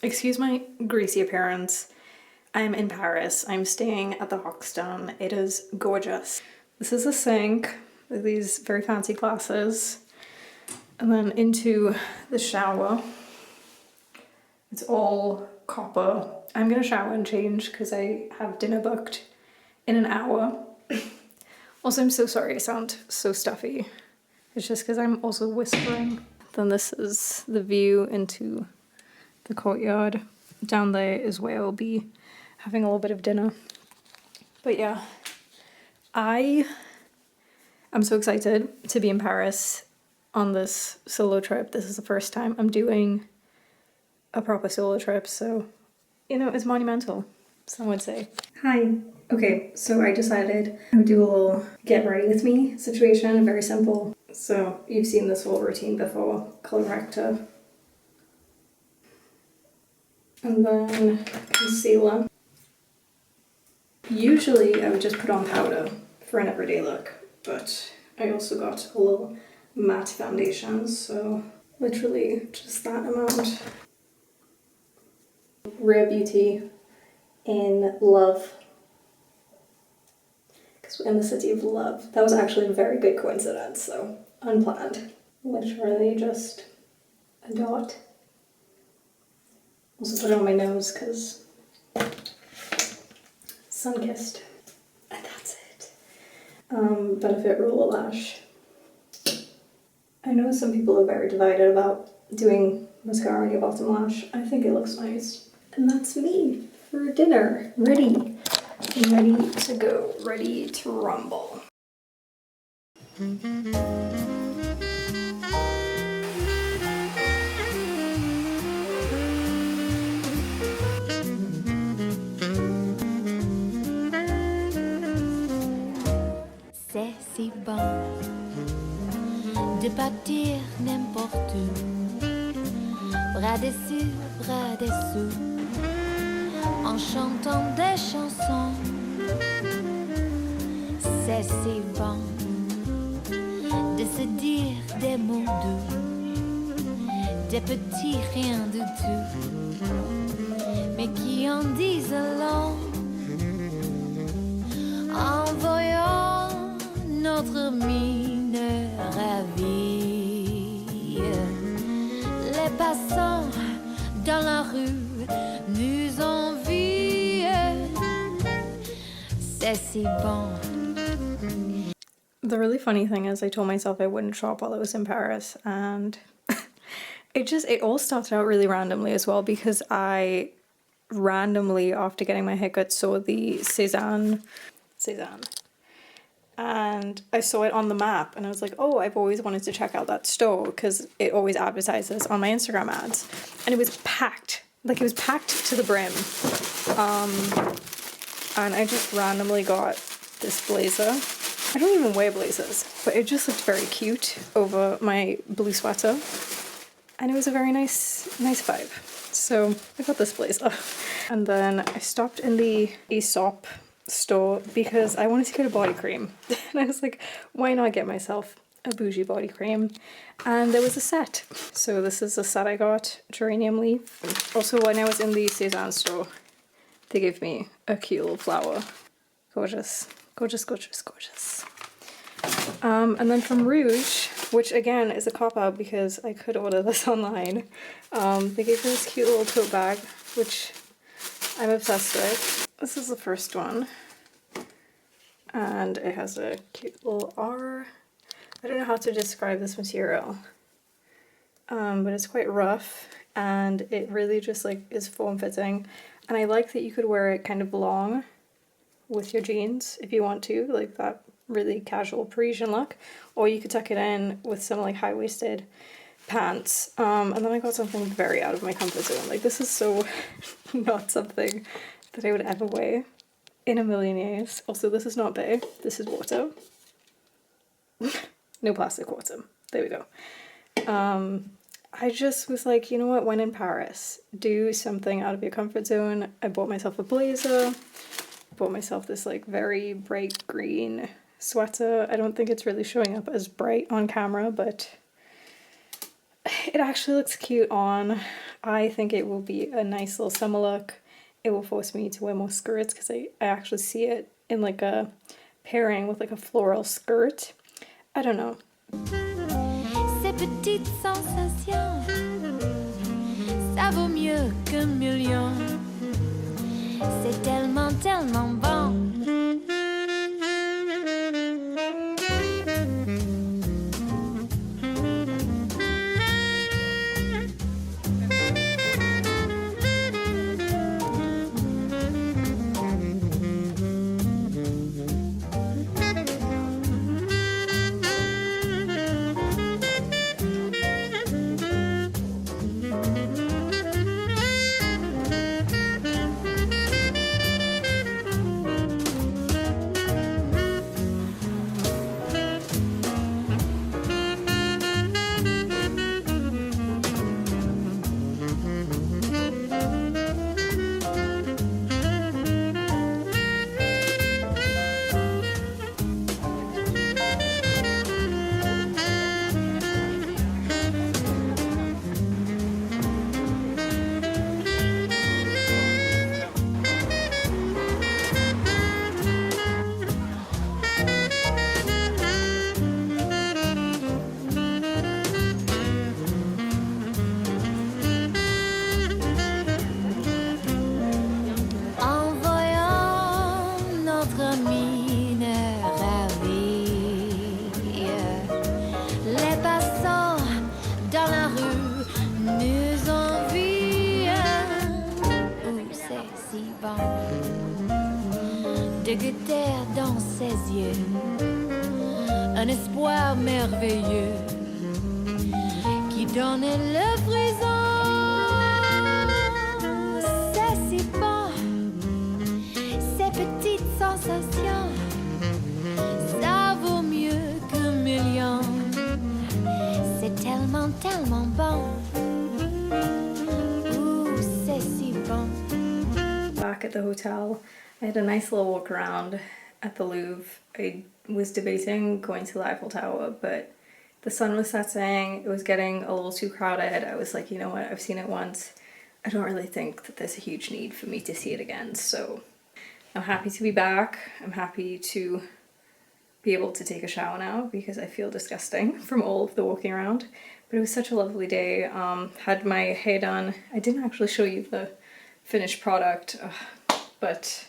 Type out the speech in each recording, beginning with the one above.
Excuse my greasy appearance. I'm in Paris. I'm staying at the Hoxton. It is gorgeous. This is a sink with these very fancy glasses. And then into the shower. It's all copper. I'm gonna shower and change because I have dinner booked in an hour. Also, I'm so sorry I sound so stuffy. It's just because I'm also whispering. Then this is the view into the courtyard. Down there is where I'll be having a little bit of dinner. But yeah, I am so excited to be in Paris on this solo trip. This is the first time I'm doing a proper solo trip, so, you know, it's monumental, some would say. Hi. Okay, so I decided I would do a little get ready with me situation, very simple. So you've seen this whole routine before, color corrector. And then concealer. Usually I would just put on powder for an everyday look, but I also got a little matte foundation, so literally just that amount. Rare Beauty in Love. Because we're in the city of love. That was actually a very good coincidence, so unplanned. Literally just a dot. Also put it on my nose because sun-kissed. And that's it. Benefit Roller Lash. I know some people are very divided about doing mascara on your bottom lash. I think it looks nice. And that's me for dinner. Ready to go. Ready to rumble. C'est si bon de partir n'importe où, bras dessus, bras dessous, en chantant des chansons. C'est si bon de se dire des mots doux, des petits riens du tout, mais qui en disent long en voyant notre mine ravie. Les passants dans la rue nous envient. C'est si bon. The really funny thing is I told myself I wouldn't shop while I was in Paris, and it all started out really randomly as well, because I randomly, after getting my haircut, saw the Cézanne, and I saw it on the map and I was like, oh, I've always wanted to check out that store because it always advertises on my Instagram ads, and it was packed, like it was packed to the brim. And I just randomly got this blazer. I don't even wear blazers, but it just looked very cute over my blue sweater, and it was a very nice vibe. So I got this blazer. And then I stopped in the Aesop store because I wanted to get a body cream. And I was like, why not get myself a bougie body cream? And there was a set. So this is a set I got, geranium leaf. Also, when I was in the Cézanne store, they gave me a cute little flower. Gorgeous. Gorgeous, gorgeous, gorgeous. And then from Rouge, which again is a cop-out because I could order this online, they gave me this cute little tote bag, which I'm obsessed with. This is the first one, and it has a cute little R. I don't know how to describe this material, but it's quite rough, and it really just like is form-fitting, and I like that you could wear it kind of long with your jeans if you want to, like that really casual Parisian look, or you could tuck it in with some like high-waisted pants. And then I got something very out of my comfort zone. Like, this is so not something that I would ever wear in a million years. Also, this is not beer, this is water. No plastic water. There we go. I just was like, you know what, when in Paris, do something out of your comfort zone. I bought myself a blazer, bought myself this like very bright green sweater. I don't think it's really showing up as bright on camera, but it actually looks cute on. I think it will be a nice little summer look. It will force me to wear more skirts because I actually see it in like a pairing with like a floral skirt. I don't know. Ces petites sensations, ça vaut mieux qu'un million. C'est tellement, tellement bon. De guetter dans ses yeux un espoir merveilleux qui donnait le frisson. C'est si bon, ces petites sensations, ça vaut mieux qu'un million. C'est tellement, tellement bon. Ouh, c'est si bon. Back at the hotel, I had a nice little walk around at the Louvre. I was debating going to the Eiffel Tower, but the sun was setting, it was getting a little too crowded. I was like, you know what, I've seen it once. I don't really think that there's a huge need for me to see it again, so I'm happy to be back. I'm happy to be able to take a shower now because I feel disgusting from all of the walking around. But it was such a lovely day. Had my hair done. I didn't actually show you the finished product, but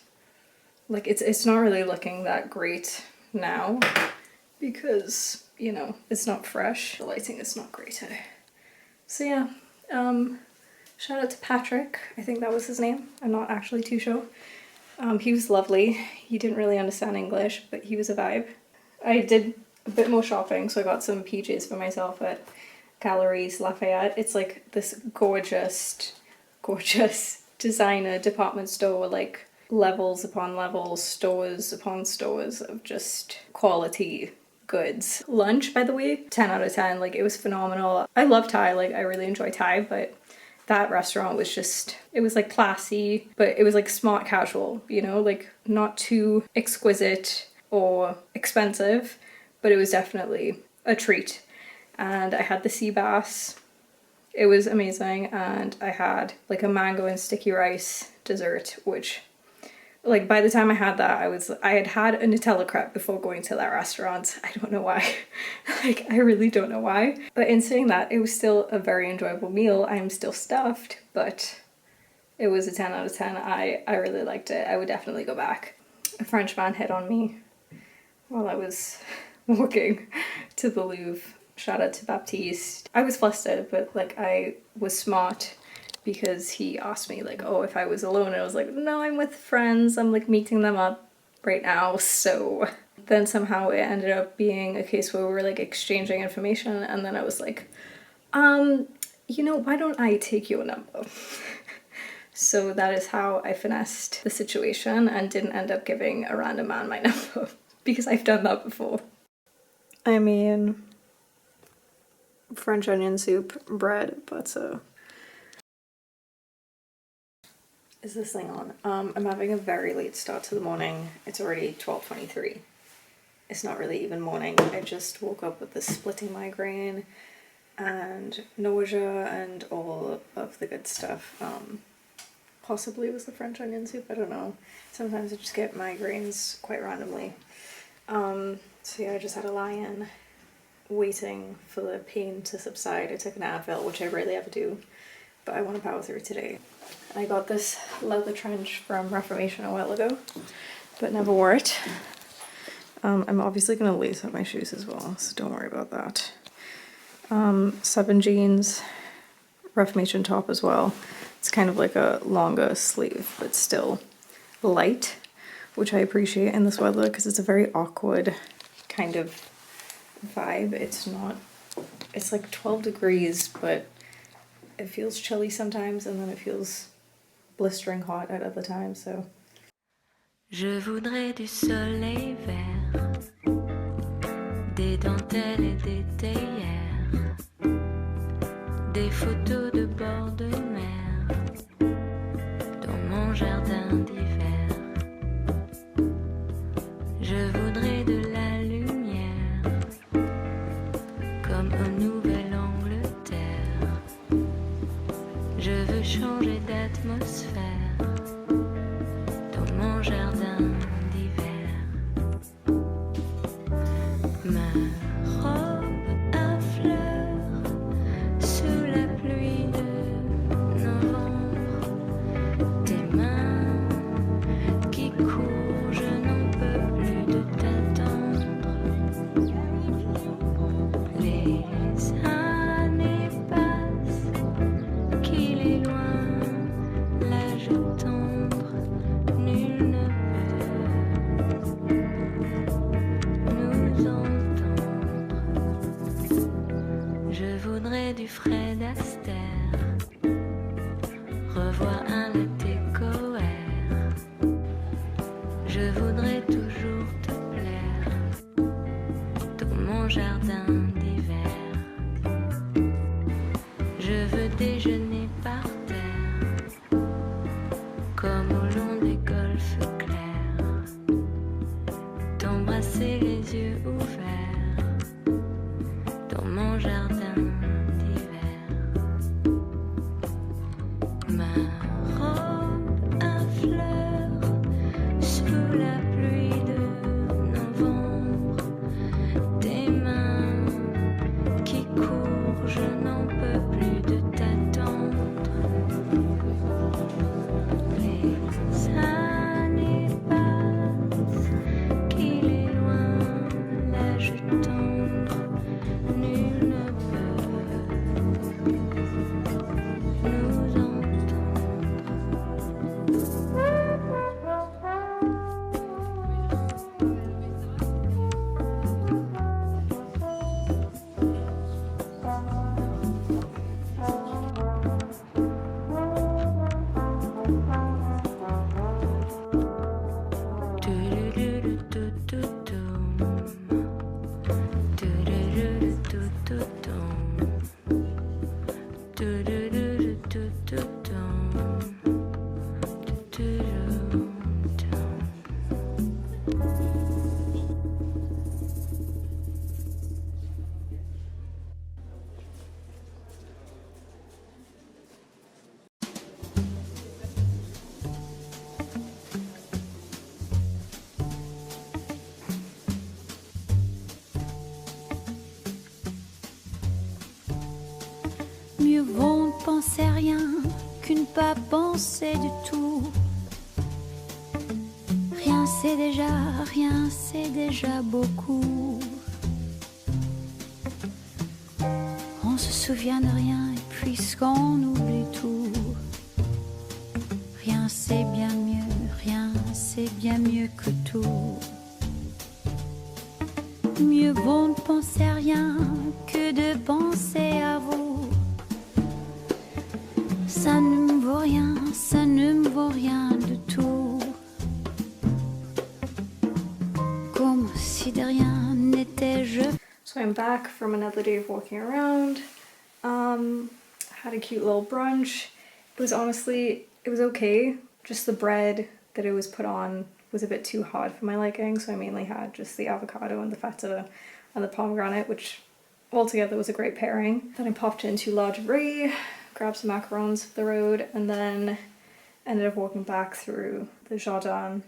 like it's not really looking that great now because, you know, it's not fresh. The lighting is not great today. So yeah, shout out to Patrick. I think that was his name. I'm not actually too sure. He was lovely. He didn't really understand English, but he was a vibe. I did a bit more shopping, so I got some PJs for myself at Galeries Lafayette. It's like this gorgeous designer department store, like levels upon levels, stores upon stores of just quality goods. Lunch, by the way, 10 out of 10. Like, it was phenomenal. I love Thai, like I really enjoy Thai, but that restaurant was just, it was like classy, but it was like smart casual, you know, like not too exquisite or expensive, but it was definitely a treat. And I had the sea bass. It was amazing. And I had like a mango and sticky rice dessert, which, like, by the time I had that, I had had a Nutella crepe before going to that restaurant. I don't know why. Like, I really don't know why. But in saying that, it was still a very enjoyable meal. I'm still stuffed, but it was a 10 out of 10. I really liked it. I would definitely go back. A French man hit on me while I was walking to the Louvre. Shout out to Baptiste. I was flustered, but like I was smart because he asked me like, oh, if I was alone, and I was like, no, I'm with friends. I'm like meeting them up right now. So then somehow it ended up being a case where we were like exchanging information, and then I was like, you know, why don't I take your number? So that is how I finessed the situation and didn't end up giving a random man my number because I've done that before. I mean, French onion soup, bread, butter. Is this thing on? I'm having a very late start to the morning. It's already 12:23. It's not really even morning. I just woke up with this splitting migraine. and nausea and all of the good stuff. Possibly it was the French onion soup, I don't know. Sometimes I just get migraines quite randomly. So yeah, I just had to lie in waiting for the pain to subside. I took an Advil, which I rarely ever do, but I want to power through today. I got this leather trench from Reformation a while ago, but never wore it. I'm obviously going to lace up my shoes as well, so don't worry about that. 7 jeans, Reformation top as well. It's kind of like a longer sleeve, but still light, which I appreciate in this weather because it's a very awkward kind of vibe. It's like 12 degrees, but it feels chilly sometimes, and then it feels blistering hot at other times, so. Je voudrais du soleil vert, des dentelles et des théières, des photos de bord de mer, dans mon jardin d'hiver. Je voudrais de la lumière, comme au Nouvelle-Angleterre. Je veux changer d'atmosphère, dans mon jardin d'hiver. Ma robe à fleurs, sous la pluie de novembre. Tes mains qui courent, je n'en peux plus de t'attendre. Les années passent, qu'il est loin, l'âge tendre, nul ne peut nous entendre. Je voudrais du Fred Astaire, revoir un latte coère. Je voudrais toujours te plaire, dans mon jardin d'hiver. Je veux déjeuner par terre, comme au long des golfes clairs, t'embrasser les yeux ouverts, dans mon jardin d'hiver. Ma robe à fleurs, sous la pluie de novembre. Tes mains qui courent, je n'en peux plus de t'attendre. Les années passent, qu'il est loin, l'âge tendre, nul ne peut nous entendre. Mieux vaut ne penser rien que ne pas penser du tout. Rien c'est déjà beaucoup. On se souvient de rien et puisqu'on oublie tout. Rien c'est bien mieux que tout. Mieux vaut ne penser à rien que de penser à vous. Ça ne me vaut rien du tout. Comme si de rien n'était je. So I'm back from another day of walking around. Had a cute little brunch. It was okay. Just the bread that it was put on was a bit too hard for my liking, so I mainly had just the avocado and the feta and the pomegranate, which altogether was a great pairing. Then I popped into La Brie, grabbed some macarons for the road, and then ended up walking back through the Jardin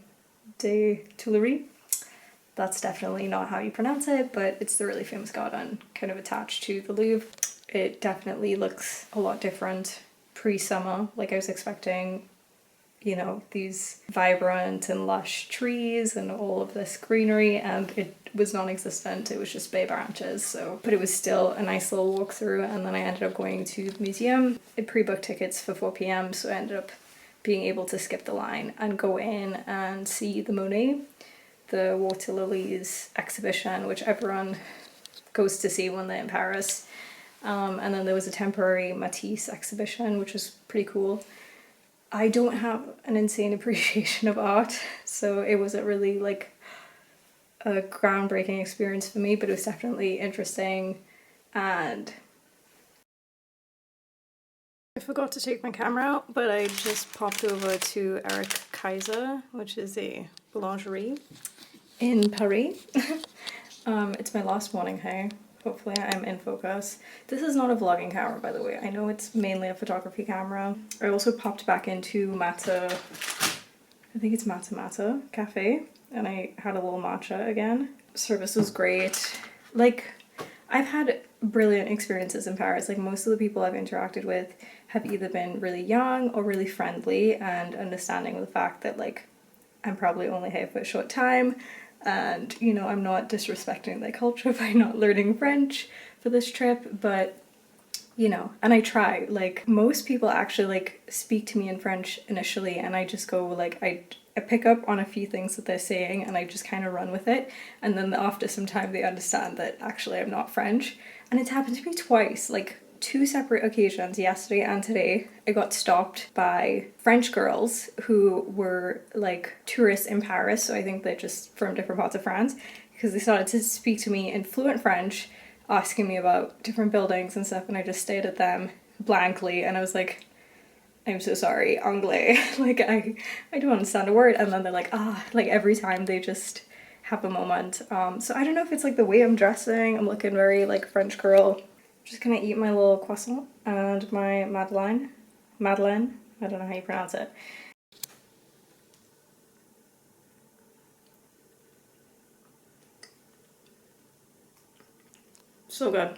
des Tuileries. That's definitely not how you pronounce it, but it's the really famous garden kind of attached to the Louvre. It definitely looks a lot different pre-summer. Like I was expecting, you know, these vibrant and lush trees and all of this greenery, and it was non-existent. It was just bay branches. So, but it was still a nice little walk through, and then I ended up going to the museum. I pre-booked tickets for 4 p.m, so I ended up being able to skip the line and go in and see the Monet, the Water Lilies exhibition, which everyone goes to see when they're in Paris. And then there was a temporary Matisse exhibition, which was pretty cool. I don't have an insane appreciation of art, so it wasn't really like a groundbreaking experience for me, but it was definitely interesting. And I forgot to take my camera out, but I just popped over to Eric Kaiser, which is a boulangerie in Paris. It's my last morning here. Hopefully I'm in focus. This is not a vlogging camera, by the way. I know it's mainly a photography camera. I also popped back into Mata, I think it's Mata Cafe, and I had a little matcha again. Service was great. Like, I've had brilliant experiences in Paris. Like, most of the people I've interacted with have either been really young or really friendly and understanding of the fact that, like, I'm probably only here for a short time, and, you know, I'm not disrespecting their culture by not learning French for this trip, but, you know, and I try. Like, most people actually, like, speak to me in French initially, and I just go, like, I pick up on a few things that they're saying, and I just kind of run with it, and then after some time they understand that actually I'm not French. And it's happened to me twice, like 2 separate occasions, yesterday and today. I got stopped by French girls who were like tourists in Paris, so I think they're just from different parts of France, because they started to speak to me in fluent French, asking me about different buildings and stuff, and I just stared at them blankly, and I was like, I'm so sorry, anglais. Like, I don't understand a word. And then they're like, like every time they just have a moment. So I don't know if it's like the way I'm dressing. I'm looking very like French girl. Just gonna eat my little croissant and my Madeleine. I don't know how you pronounce it. So good.